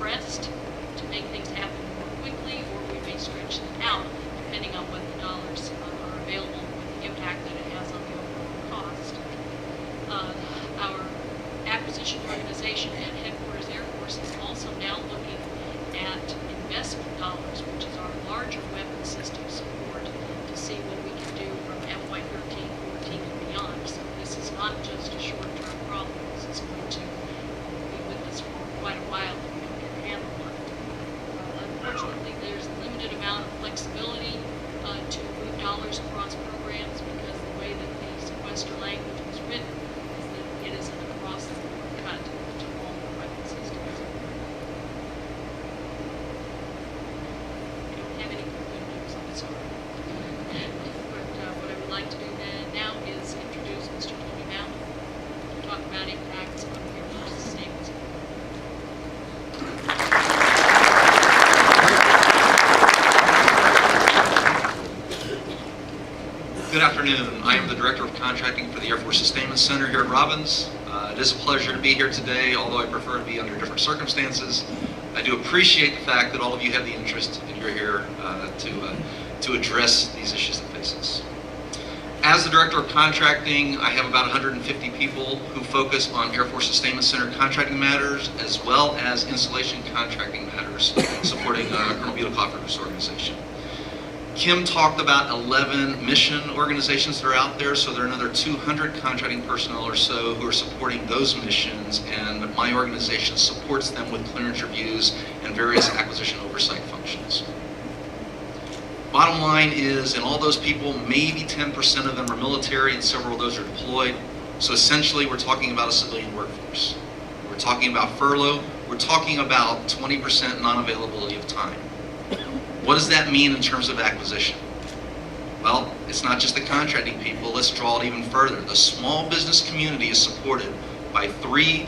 compressed to make things happen more quickly, or we may stretch them out depending on what the dollars are available with the impact that it has on the overall cost. Our acquisition organization at Headquarters Air Force is also now looking at investment dollars, which is our larger weapon system support, to see what we can do from FY 13, 14, and beyond. So this is not just a short-term problem. This is going to be with us for quite a while if we don't get a handle on it. Unfortunately, there's a limited amount of flexibility to move dollars across programs, because the way that the sequester language was written is that it is an across-the-board cut to all the weapon systems. We don't have any good news on this one. But what I would like to do now is introduce Mr. Tony Mountain to talk about impacts on the Air Force's statements. Good afternoon. I am the Director of Contracting for the Air Force Sustainment Center here at Robbins. It is a pleasure to be here today, although I prefer to be under different circumstances. I do appreciate the fact that all of you have the interest and you're here to address these issues that face us. As the Director of Contracting, I have about 150 people who focus on Air Force Sustainment Center contracting matters, as well as installation contracting matters supporting Colonel Butekoffer's organization. Kim talked about 11 mission organizations that are out there, so there are another 200 contracting personnel or so who are supporting those missions, and my organization supports them with clearance reviews and various acquisition oversight functions. Bottom line is, in all those people, maybe 10% of them are military and several of those are deployed. So essentially, we're talking about a civilian workforce. We're talking about furlough. We're talking about 20% non-availability of time. What does that mean in terms of acquisition? Well, it's not just the contracting people. Let's draw it even further. The small business community is supported by 3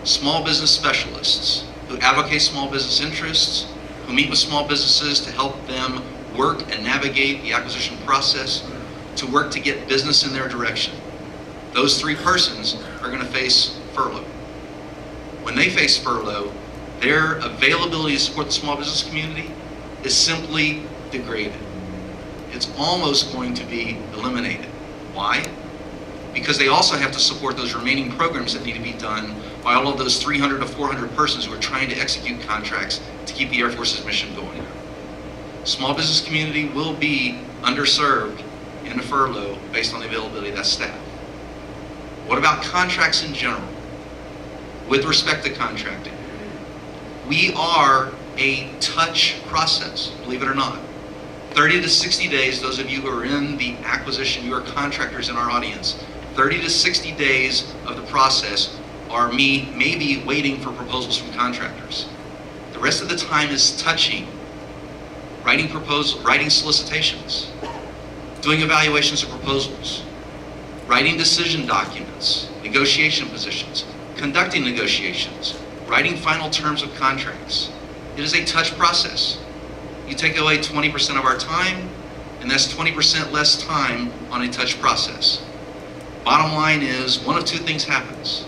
small business specialists who advocate small business interests, who meet with small businesses to help them work and navigate the acquisition process, to work to get business in their direction. Those 3 persons are going to face furlough. When they face furlough, their availability to support the small business community is simply degraded. It's almost going to be eliminated. Why? Because they also have to support those remaining programs that need to be done by all of those 300 to 400 persons who are trying to execute contracts to keep the Air Force's mission going. Small business community will be underserved in a furlough based on the availability of that staff. What about contracts in general? With respect to contracting, we are a touch process, believe it or not. 30 to 60 days, those of you who are in the acquisition, you are contractors in our audience, 30 to 60 days of the process are me maybe waiting for proposals from contractors. The rest of the time is touching, writing proposals, writing solicitations, doing evaluations of proposals, writing decision documents, negotiation positions, conducting negotiations, writing final terms of contracts. It is a touch process. You take away 20% of our time, and that's 20% less time on a touch process. Bottom line is, one of 2 things happens.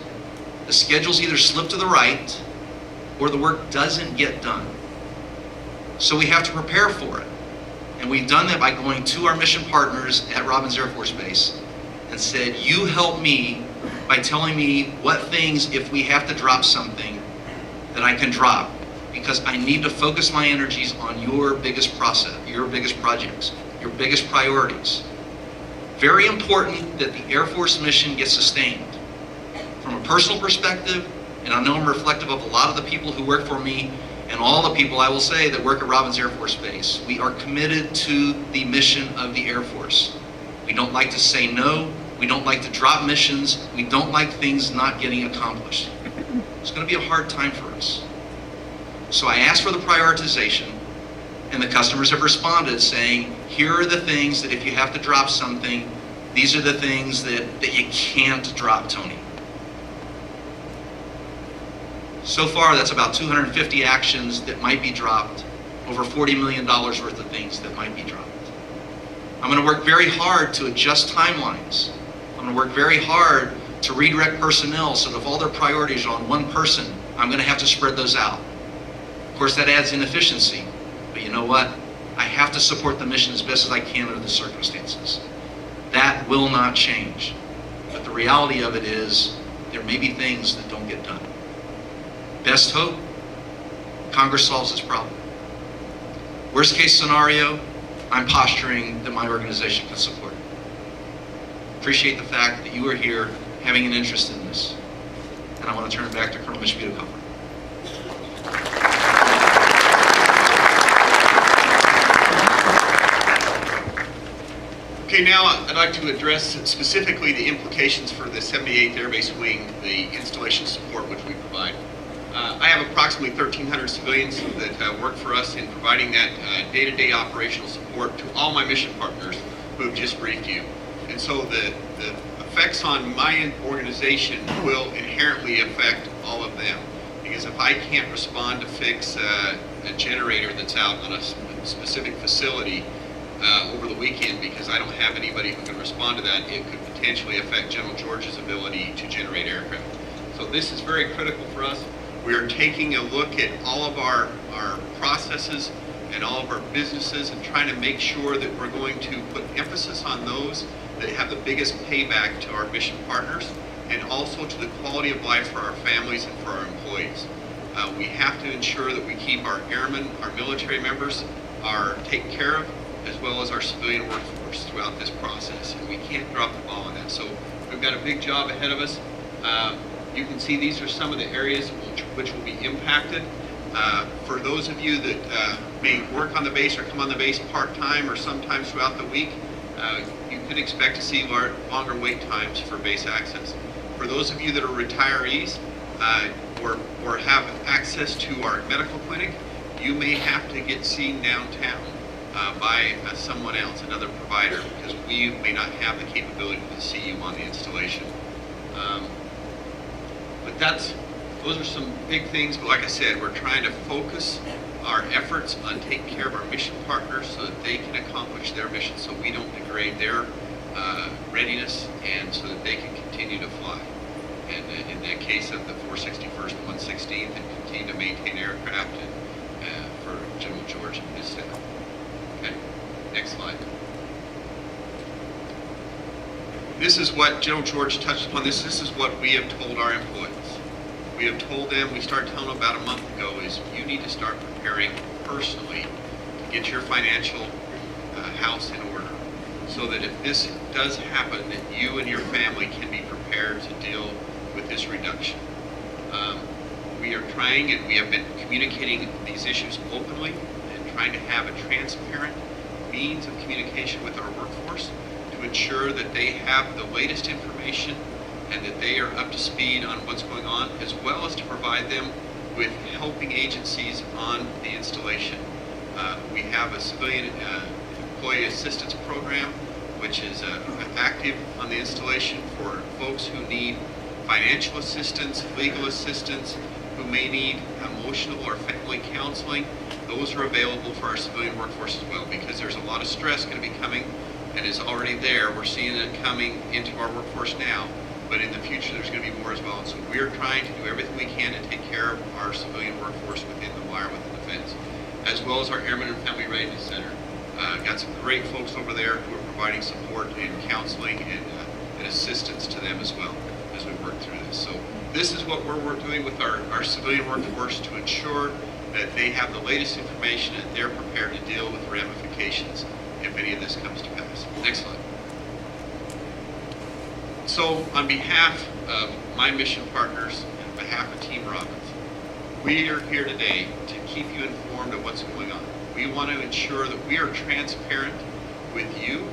The schedules either slip to the right, or the work doesn't get done. So we have to prepare for it. And we've done that by going to our mission partners at Robbins Air Force Base and said, you help me by telling me what things, if we have to drop something, that I can drop, because I need to focus my energies on your biggest process, your biggest projects, your biggest priorities. Very important that the Air Force mission gets sustained. From a personal perspective, and I know I'm reflective of a lot of the people who work for me, and all the people, I will say, that work at Robbins Air Force Base. We are committed to the mission of the Air Force. We don't like to say no. We don't like to drop missions. We don't like things not getting accomplished. It's going to be a hard time for us. So I asked for the prioritization, and the customers have responded saying, here are the things that if you have to drop something, these are the things that you can't drop, Tony. So far, that's about 250 actions that might be dropped, over $40 million worth of things that might be dropped. I'm going to work very hard to adjust timelines. I'm going to work very hard to redirect personnel so that if all their priorities are on one person, I'm going to have to spread those out. course, that adds inefficiency, but you know what? I have to support the mission as best as I can under the circumstances. That will not change. But the reality of it is, there may be things that don't get done. Best hope, Congress solves this problem. Worst case scenario, I'm posturing that my organization can support it. Appreciate the fact that you are here having an interest in this. And I want to turn it back to Colonel Mitch Butokofer. Okay, now I'd like to address specifically the implications for the 78th Air Base Wing, the installation support which we provide. I have approximately 1,300 civilians that work for us in providing that day-to-day operational support to all my mission partners who have just briefed you. And so the effects on my organization will inherently affect all of them. Because if I can't respond to fix a generator that's out on a specific facility over the weekend because I don't have anybody who can respond to that, it could potentially affect General George's ability to generate aircraft. So this is very critical for us. We are taking a look at all of our processes and all of our businesses and trying to make sure that we're going to put emphasis on those that have the biggest payback to our mission partners and also to the quality of life for our families and for our employees. We have to ensure that we keep our airmen, our military members are taken care of, as well as our civilian workforce throughout this process. And we can't drop the ball on that. So we've got a big job ahead of us. You can see these are some of the areas which will be impacted. For those of you that may work on the base or come on the base part-time or sometimes throughout the week, you can expect to see longer wait times for base access. For those of you that are retirees or have access to our medical clinic, you may have to get seen downtown by someone else, another provider, because we may not have the capability to see you on the installation. But those are some big things, but like I said, we're trying to focus our efforts on taking care of our mission partners so that they can accomplish their mission, so we don't degrade their readiness and so that they can continue to fly. And in the case of the 461st and 116th, and continue to maintain aircraft for General George and his staff. Okay, next slide. This is what General George touched upon. This is what we have told our employees. We have told them, we started telling them about a month ago, is you need to start preparing personally to get your financial house in order, so that if this does happen, that you and your family can be prepared to deal with this reduction. We are trying, and we have been communicating these issues openly and trying to have a transparent means of communication with our workforce to ensure that they have the latest information and that they are up to speed on what's going on, as well as to provide them with helping agencies on the installation. We have a civilian employee assistance program, which is active on the installation for folks who need financial assistance, legal assistance, who may need emotional or family counseling. Those are available for our civilian workforce as well, because there's a lot of stress going to be coming and is already there. We're seeing it coming into our workforce now, but in the future there's going to be more as well. And so we're trying to do everything we can to take care of our civilian workforce within the wire, within the fence, as well as our Airmen and Family Readiness Center. Got some great folks over there who are providing support and counseling and assistance to them as well as we work through this. So this is what we're doing with our civilian workforce to ensure that they have the latest information and they're prepared to deal with the ramifications if any of this comes to pass. Next slide. So on behalf of my mission partners, and on behalf of Team Robbins, we are here today to keep you informed of what's going on. We want to ensure that we are transparent with you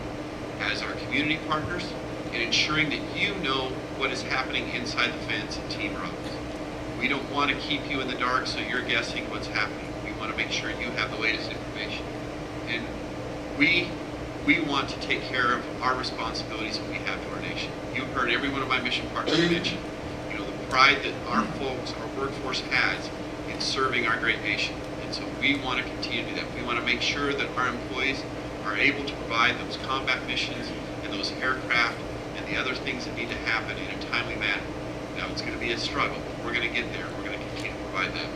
as our community partners in ensuring that you know what is happening inside the fence at Team Robbins. We don't want to keep you in the dark so you're guessing what's happening. We want to make sure you have the latest information. And we want to take care of our responsibilities that we have to our nation. You've heard every one of my mission partners mention, the pride that our folks, our workforce has in serving our great nation. And so we want to continue to do that. We want to make sure that our employees are able to provide those combat missions and those aircraft and the other things that need to happen in a timely manner. Now, it's going to be a struggle, but we're going to get there. We're going to continue to provide that.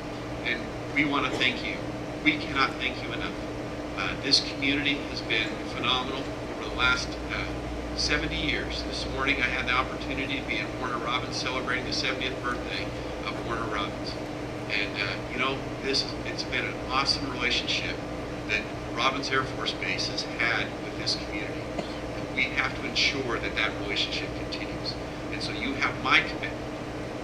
And we want to thank you. We cannot thank you enough. This community has been phenomenal over the last 70 years. This morning I had the opportunity to be at Warner Robins celebrating the 70th birthday of Warner Robins. And it's been an awesome relationship that Robins Air Force Base has had with this community. And we have to ensure that that relationship continues. And so you have my commitment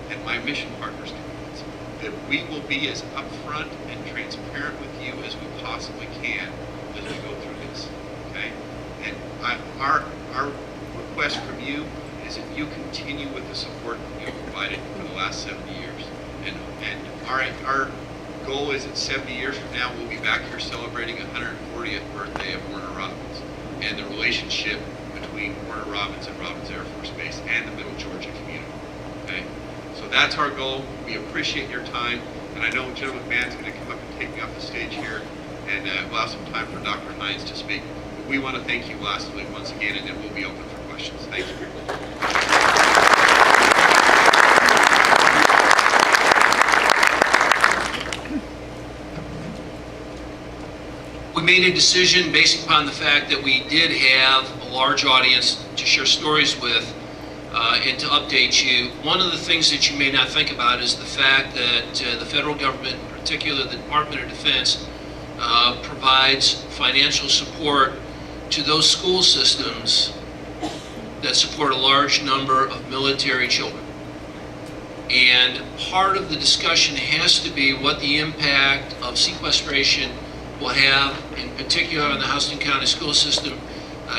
and my mission partners' commitments that we will be as upfront and transparent with you as we possibly can as we go through this. Okay? And our request from you is that you continue with the support that you have provided for the last 70 years. And our goal is that 70 years from now, we'll be back here celebrating 140th birthday of Warner Robins and the relationship between Warner Robins and Robins Air Force Base and the Middle Georgia community. Okay? So that's our goal. We appreciate your time. And I know General McMahon's going to come up and take me off the stage here, and we'll have some time for Dr. Hines to speak. But we want to thank you lastly once again, and then we'll be open for questions. Thank you. We made a decision based upon the fact that we did have a large audience to share stories with and to update you. One of the things that you may not think about is the fact that the federal government, in particular the Department of Defense, provides financial support to those school systems that support a large number of military children. And part of the discussion has to be what the impact of sequestration will have, in particular on the Houston County school system.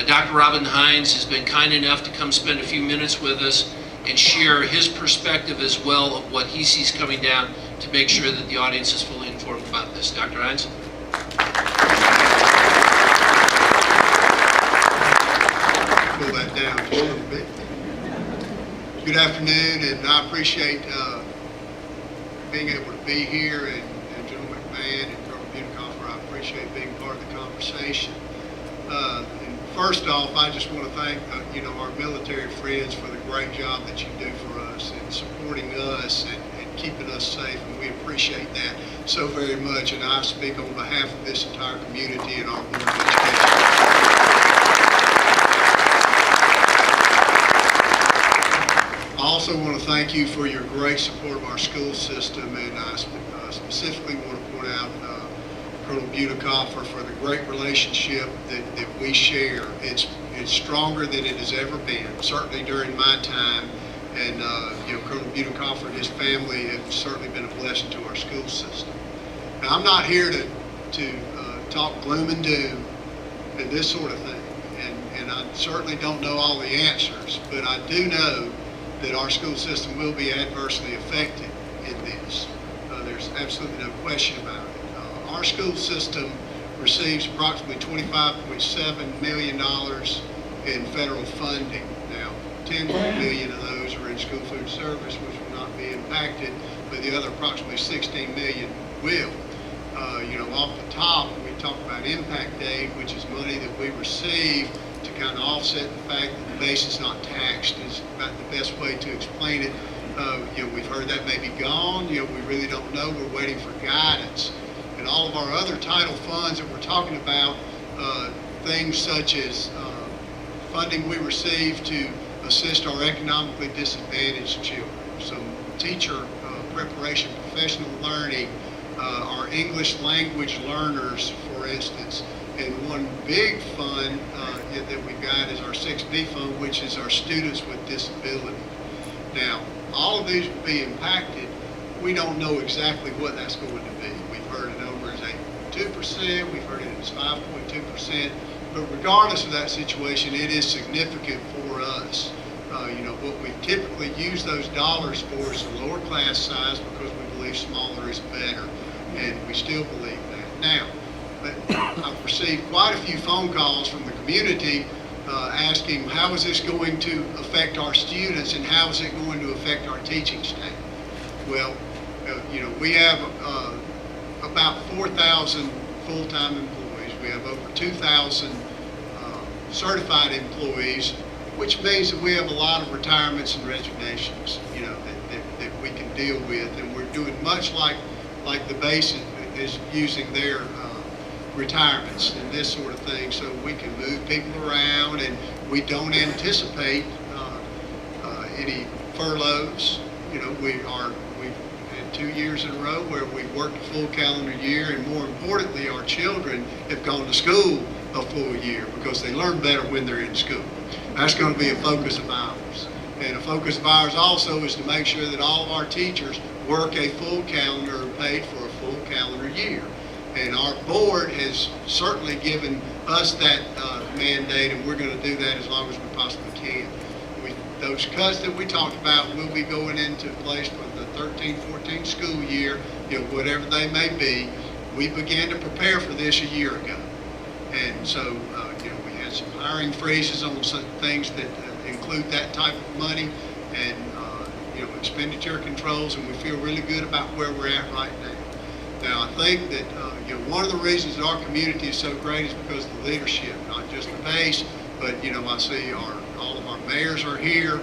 Dr. Robin Hines has been kind enough to come spend a few minutes with us and share his perspective as well of what he sees coming down to make sure that the audience is fully informed about this. Dr. Hines? Pull that down just a little bit. Good afternoon, and I appreciate being able to be here, and General McMahon and Colonel Bunicoffer, I appreciate being part of the conversation. And first off, I just want to thank our military friends for the great job that you do for us and supporting us and keeping us safe, and we appreciate that so very much. And I speak on behalf of this entire community and our Board of Education. I also want to thank you for your great support of our school system, and I specifically want to point out Colonel Bunicoffer for the great relationship that we share. It's stronger than it has ever been, certainly during my time, and Colonel Bunicoffer and his family have certainly been a blessing to our school system. Now, I'm not here to talk gloom and doom and this sort of thing, and I certainly don't know all the answers, but I do know that our school system will be adversely affected in this. There's absolutely no question about it. Our school system receives approximately $25.7 million in federal funding. Now, $10 million of those are in school food service, which will not be impacted, but the other approximately $16 million will. Off the top, we talk about impact aid, which is money that we receive to kind of offset the fact that the base is not taxed, is about the best way to explain it. We've heard that may be gone. We really don't know. We're waiting for guidance. And all of our other title funds that we're talking about, things such as funding we receive to assist our economically disadvantaged children, some teacher preparation, professional learning, our English language learners, for instance. And one big fund that we've got is our 6B fund, which is our students with disability. Now, all of these will be impacted. We don't know exactly what that's going to be. We've heard it over as 8.2%, we've heard it as 5.2%, but regardless of that situation, it is significant for us. What we typically use those dollars for is a lower class size because we believe smaller is better, and we still believe that. Now, I've received quite a few phone calls from the community asking how is this going to affect our students and how is it going to affect our teaching staff. Well, we have about 4,000 full-time employees. We have over 2,000 certified employees, which means that we have a lot of retirements and resignations, that we can deal with. And we're doing much like the base is using their retirements and this sort of thing, so we can move people around, and we don't anticipate any furloughs. You know, we've had 2 years in a row where we've worked a full calendar year, and more importantly, our children have gone to school a full year because they learn better when they're in school. That's going to be a focus of ours. And a focus of ours also is to make sure that all of our teachers work a full calendar and paid for a full calendar year. And our board has certainly given us that mandate, and we're going to do that as long as we possibly can. Those cuts that we talked about will be going into place for the 13-14 school year, you know, whatever they may be. We began to prepare for this a year ago. And so, you know, we had some hiring freezes on some things that include that type of money, and, you know, expenditure controls, and we feel really good about where we're at right now. Now, I think that, you know, one of the reasons that our community is so great is because of the leadership, not just the base, but, you know, I see all of our mayors are here.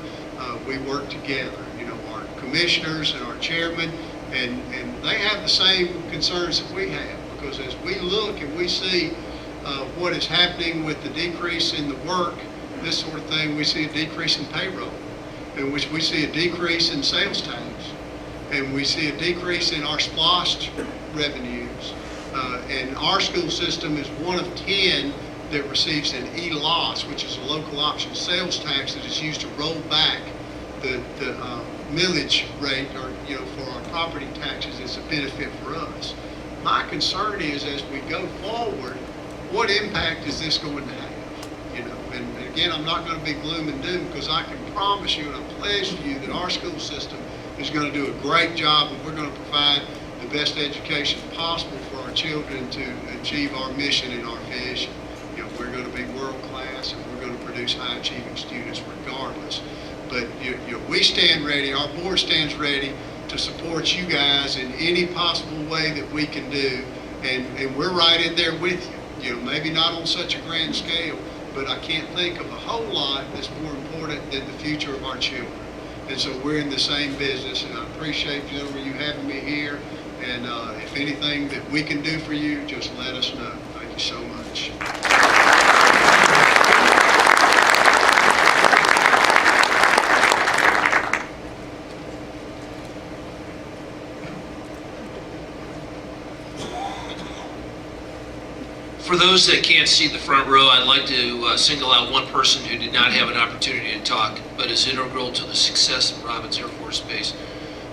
We work together, you know, our commissioners and our chairman, and they have the same concerns that we have, because as we look and we see what is happening with the decrease in the work, this sort of thing, we see a decrease in payroll, in which we see a decrease in sales tax, and we see a decrease in our SPLOST revenues. And our school system is one of 10 that receives an ELOS, which is a local option sales tax that is used to roll back the millage rate, or, you know, for our property taxes. It's a benefit for us. My concern is, as we go forward, what impact is this going to have? You know, and again, I'm not going to be gloom and doom, because I can promise you and I pledge to you that our school system is going to do a great job, and we're going to provide the best education possible for our children to achieve our mission and our vision. You know, we're going to be world class, and we're going to produce high achieving students regardless. But you know, we stand ready, our board stands ready to support you guys in any possible way that we can do, and we're right in there with you. You know, maybe not on such a grand scale, but I can't think of a whole lot that's more important than the future of our children. And so we're in the same business, and I appreciate, gentlemen, you having me here. And if anything that we can do for you, just let us know. Thank you so much. For those that can't see the front row, I'd like to single out one person who did not have an opportunity to talk, but is integral to the success of Robins Air Force Base.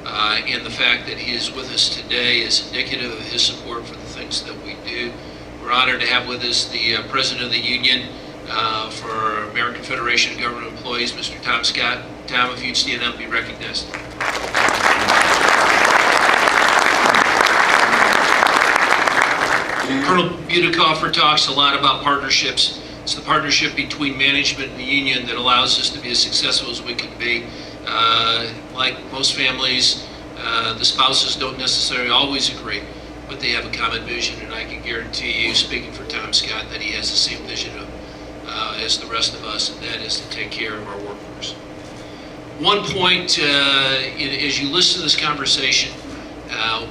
And the fact that he is with us today is indicative of his support for the things that we do. We're honored to have with us the President of the Union for American Federation of Government Employees, Mr. Tom Scott. Tom, if you'd stand up and be recognized. Colonel Butikoffer talks a lot about partnerships. It's the partnership between management and the union that allows us to be as successful as we can be. Like most families, the spouses don't necessarily always agree, but they have a common vision, and I can guarantee you, speaking for Tom Scott, that he has the same vision as the rest of us, and that is to take care of our workforce. One point, as you listen to this conversation,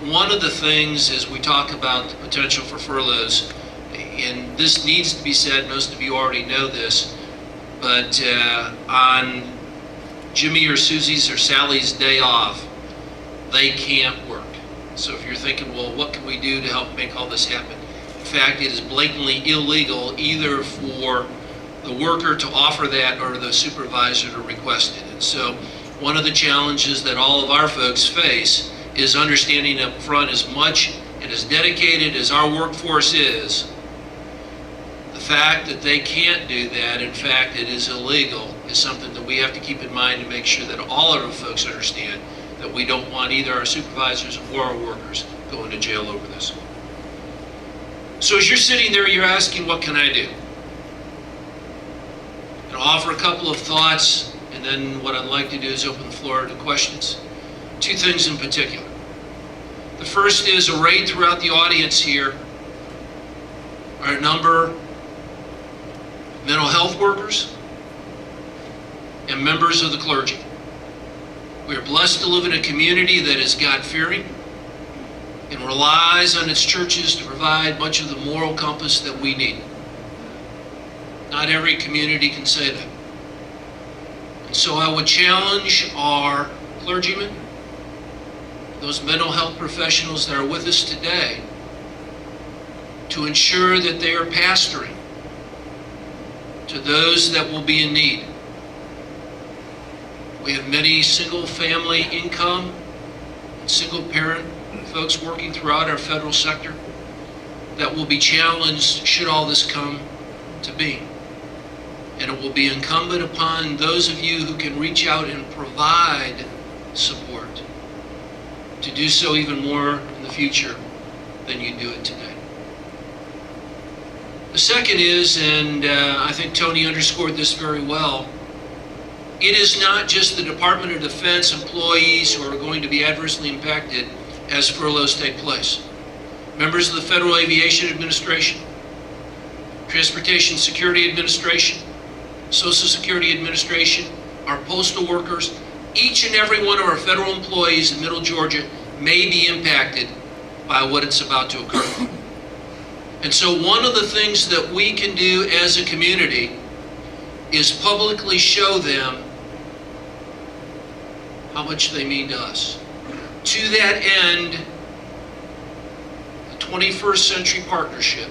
one of the things as we talk about the potential for furloughs, and this needs to be said, most of you already know this, but on Jimmy or Susie's or Sally's day off, they can't work. So if you're thinking, well, what can we do to help make all this happen? In fact, it is blatantly illegal either for the worker to offer that or the supervisor to request it. And so one of the challenges that all of our folks face is understanding up front, as much and as dedicated as our workforce is, the fact that they can't do that, in fact it is illegal, is something that we have to keep in mind to make sure that all of our folks understand that we don't want either our supervisors or our workers going to jail over this. So as you're sitting there, you're asking, what can I do? And I'll offer a couple of thoughts, and then what I'd like to do is open the floor to questions. Two things in particular. The first is, arrayed throughout the audience here are a number of mental health workers and members of the clergy. We are blessed to live in a community that is God-fearing, and relies on its churches to provide much of the moral compass that we need. Not every community can say that. And so I would challenge our clergymen, those mental health professionals that are with us today, to ensure that they are pastoring to those that will be in need. We have many single-family income and single-parent folks working throughout our federal sector that will be challenged should all this come to be. And it will be incumbent upon those of you who can reach out and provide support to do so even more in the future than you do it today. The second is, and I think Tony underscored this very well, it is not just the Department of Defense employees who are going to be adversely impacted as furloughs take place. Members of the Federal Aviation Administration, Transportation Security Administration, Social Security Administration, our postal workers, each and every one of our federal employees in Middle Georgia may be impacted by what is about to occur. And so one of the things that we can do as a community is publicly show them how much they mean to us. To that end, the 21st Century Partnership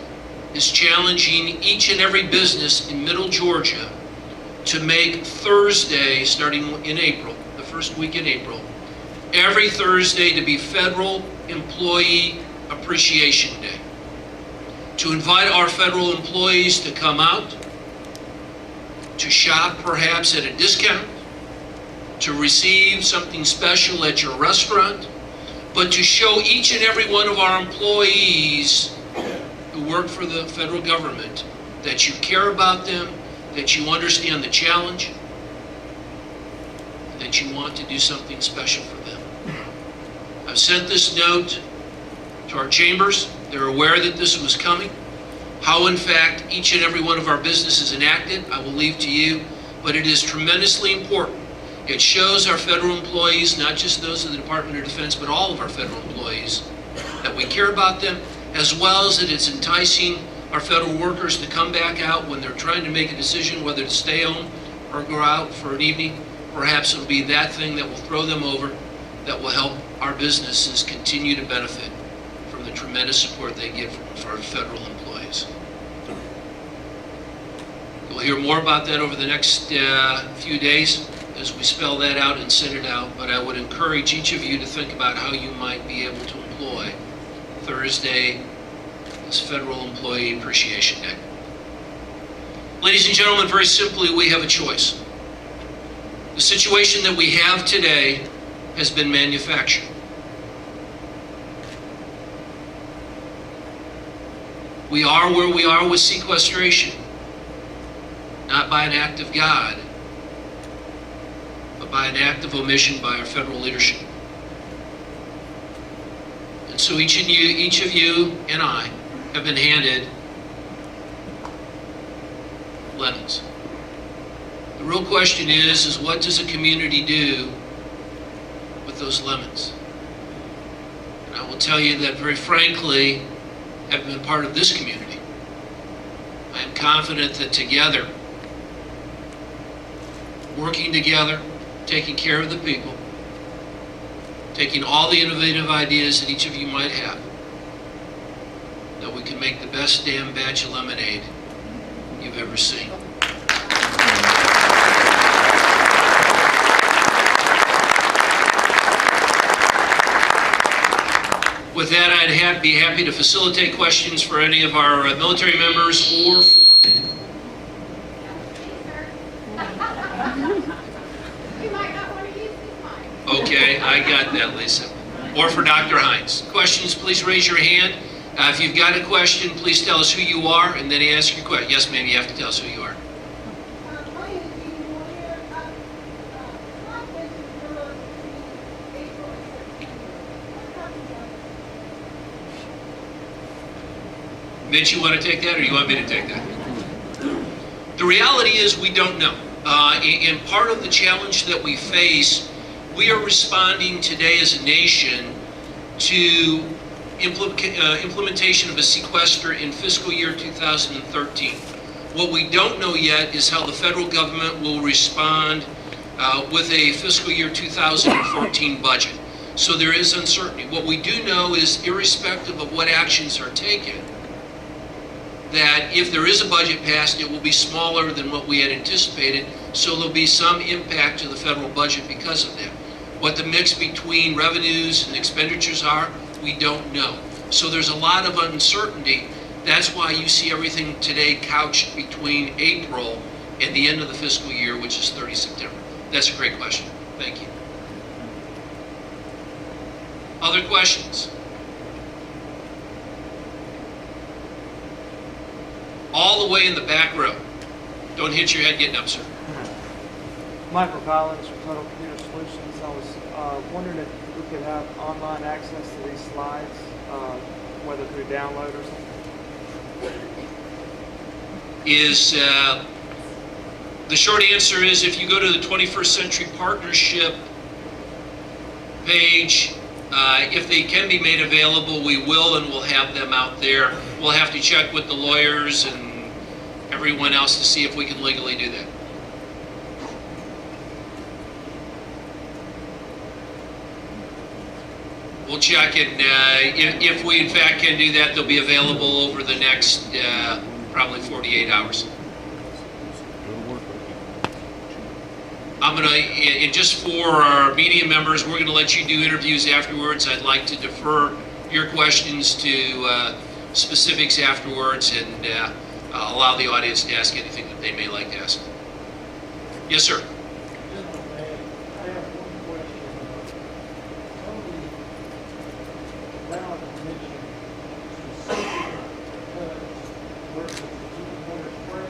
is challenging each and every business in Middle Georgia to make Thursday, starting in April, the first week in April, every Thursday to be Federal Employee Appreciation Day. To invite our federal employees to come out, to shop perhaps at a discount, to receive something special at your restaurant, but to show each and every one of our employees who work for the federal government that you care about them, that you understand the challenge, that you want to do something special for them. I've sent this note to our chambers. They're aware that this was coming. How, in fact, each and every one of our businesses enacted, I will leave to you, but it is tremendously important. It shows our federal employees, not just those of the Department of Defense, but all of our federal employees, that we care about them, as well as that it's enticing our federal workers to come back out when they're trying to make a decision whether to stay home or go out for an evening. Perhaps it'll be that thing that will throw them over, that will help our businesses continue to benefit from the tremendous support they get from our federal employees. You'll hear more about that over the next few days as we spell that out and send it out, but I would encourage each of you to think about how you might be able to employ Thursday as Federal Employee Appreciation Day. Ladies and gentlemen, very simply, we have a choice. The situation that we have today has been manufactured. We are where we are with sequestration, not by an act of God, but by an act of omission by our federal leadership. And so each of you and I have been handed lemons. The real question is what does a community do with those lemons? And I will tell you that very frankly, having been part of this community, I am confident that together, working together, taking care of the people, taking all the innovative ideas that each of you might have, that we can make the best damn batch of lemonade you've ever seen. With that, I'd be happy to facilitate questions for any of our military members or for... Okay, I got that, Lisa. Or for Dr. Hines. Questions, please raise your hand. If you've got a question, please tell us who you are and then ask your question. Yes, ma'am, you have to tell us who you are. Mitch, you want to take that or you want me to take that? The reality is we don't know. And part of the challenge that we face, we are responding today as a nation to implementation of a sequester in fiscal year 2013. What we don't know yet is how the federal government will respond with a fiscal year 2014 budget. So there is uncertainty. What we do know is, irrespective of what actions are taken, that if there is a budget passed, it will be smaller than what we had anticipated, so there'll be some impact to the federal budget because of that. What the mix between revenues and expenditures are, we don't know. So there's a lot of uncertainty. That's why you see everything today couched between April and the end of the fiscal year, which is 30 September. That's a great question. Thank you. Other questions? All the way in the back row. Don't hit your head getting up, sir. Michael Collins from Total Computer Solutions. I was wondering if we could have online access to these slides, whether through download or something. The short answer is, if you go to the 21st Century Partnership page, if they can be made available, we will, and we'll have them out there. We'll have to check with the lawyers and everyone else to see if we can legally do that. We'll check, and if we in fact can do that, they'll be available over the next probably 48 hours. I'm going to, and just for our media members, we're going to let you do interviews afterwards. I'd like to defer your questions to specifics afterwards, and allow the audience to ask anything that they may like to ask. Yes, sir. I have one question. Around mentioned specific cuts versus the 200 spread.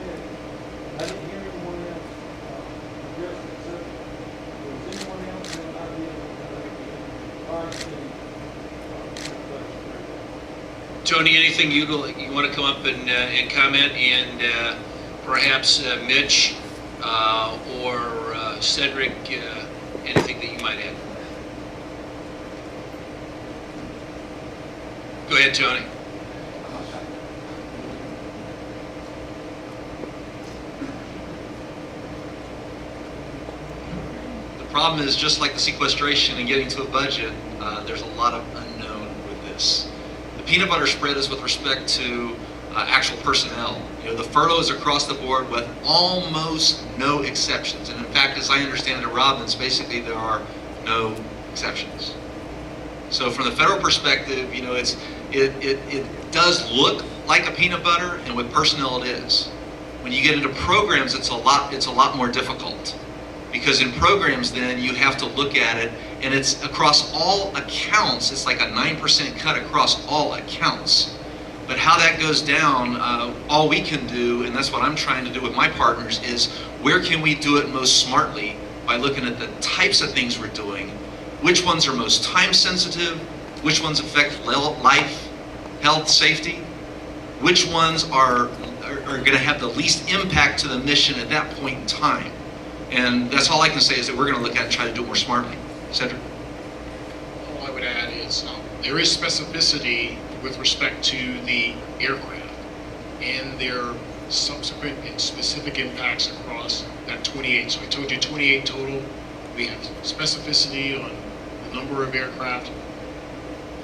I didn't hear anyone else address it, sir. Was anyone else have an idea of Tony, anything you want to come up and comment, and perhaps Mitch or Cedric, anything that you might add? Go ahead, Tony. The problem is, just like the sequestration and getting to a budget, there's a lot of unknown with this. The peanut butter spread is with respect to actual personnel. You know, the furloughs across the board with almost no exceptions. And in fact, as I understand it at Robbins, basically there are no exceptions. So from the federal perspective, you know, it does look like a peanut butter, and with personnel it is. When you get into programs, it's a lot more difficult. Because in programs, then you have to look at it, and it's across all accounts. It's like a 9% cut across all accounts. But how that goes down, all we can do, and that's what I'm trying to do with my partners, is where can we do it most smartly by looking at the types of things we're doing, which ones are most time sensitive, which ones affect life, health, safety, which ones are going to have the least impact to the mission at that point in time. And that's all I can say, is that we're going to look at it and try to do it more smartly. Cedric? All I would add is there is specificity with respect to the aircraft and their subsequent and specific impacts across that 28. So I told you 28 total. We have specificity on the number of aircraft,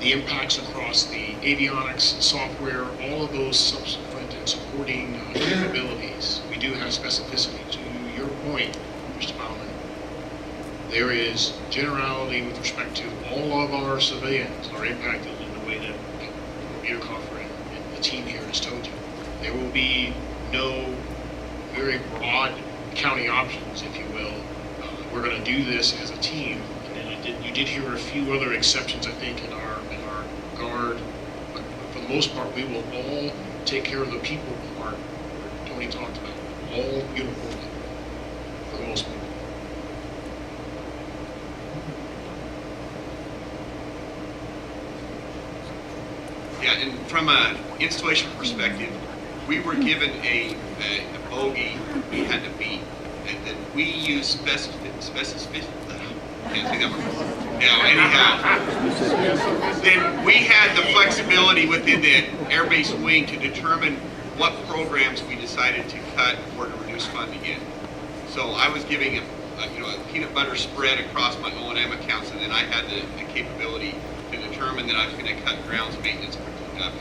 the impacts across the avionics, software, all of those subsequent and supporting capabilities. We do have specificity. To your point, Mr. Baumann, there is generality with respect to all of our civilians are impacted in the way that Butekoffer and the team here has told you. There will be no very broad county options, if you will. We're going to do this as a team, and then you did hear a few other exceptions, I think, in our guard. But for the most part, we will all take care of the people part Tony talked about, all uniformly, for the most part. Yeah, and from an installation perspective, we were given a bogey we had to beat, and then we use specificity. Yeah, anyhow. Then we had the flexibility within the Air Base Wing to determine what programs we decided to cut or to reduce funding in. So I was giving a peanut butter spread across my O&M accounts, and then I had the capability to determine that I was going to cut grounds maintenance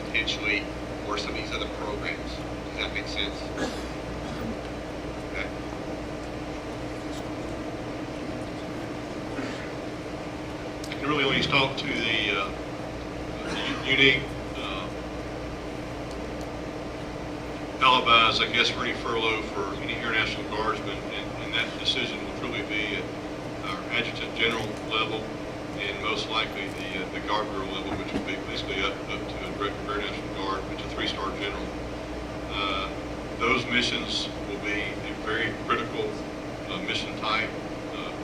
potentially, or some of these other programs. Does that make sense? Okay. I can really only talk to the unique alibis, I guess, for any furlough for any Air National Guardsmen, and that decision will truly be at our Adjutant General level, and most likely the Guard Bureau level, which will be basically up to a Director of Air National Guard, which is a 3-star general. Those missions will be a very critical mission type,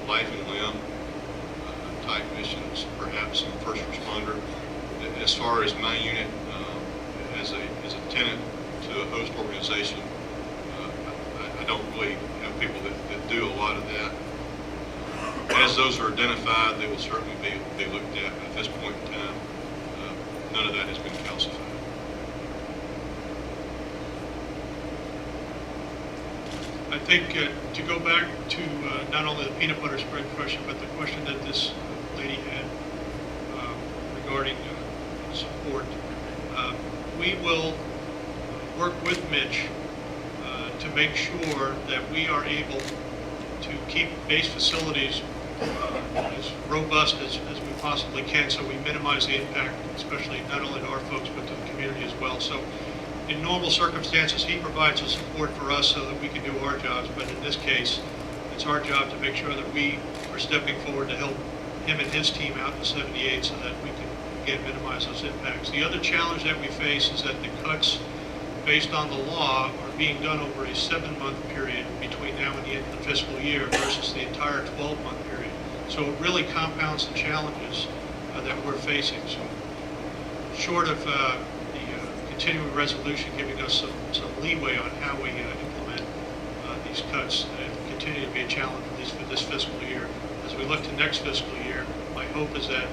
life and limb type missions, perhaps some first responder. As far as my unit, as a tenant to a host organization, I don't really have people that do a lot of that. As those are identified, they will certainly be looked at. At this point in time, none of that has been calcified. I think to go back to not only the peanut butter spread question, but the question that this lady had regarding support, we will work with Mitch to make sure that we are able to keep base facilities as robust as we possibly can, so we minimize the impact, especially not only to our folks, but to the community as well. So in normal circumstances, he provides the support for us so that we can do our jobs, but in this case, it's our job to make sure that we are stepping forward to help him and his team out in 78 so that we can, again, minimize those impacts. The other challenge that we face is that the cuts based on the law are being done over a 7-month period between now and the end of the fiscal year versus the entire 12-month period. So it really compounds the challenges that we're facing. So short of the continuing resolution giving us some leeway on how we implement these cuts, continue to be a challenge, at least for this fiscal year. As we look to next fiscal year, my hope is that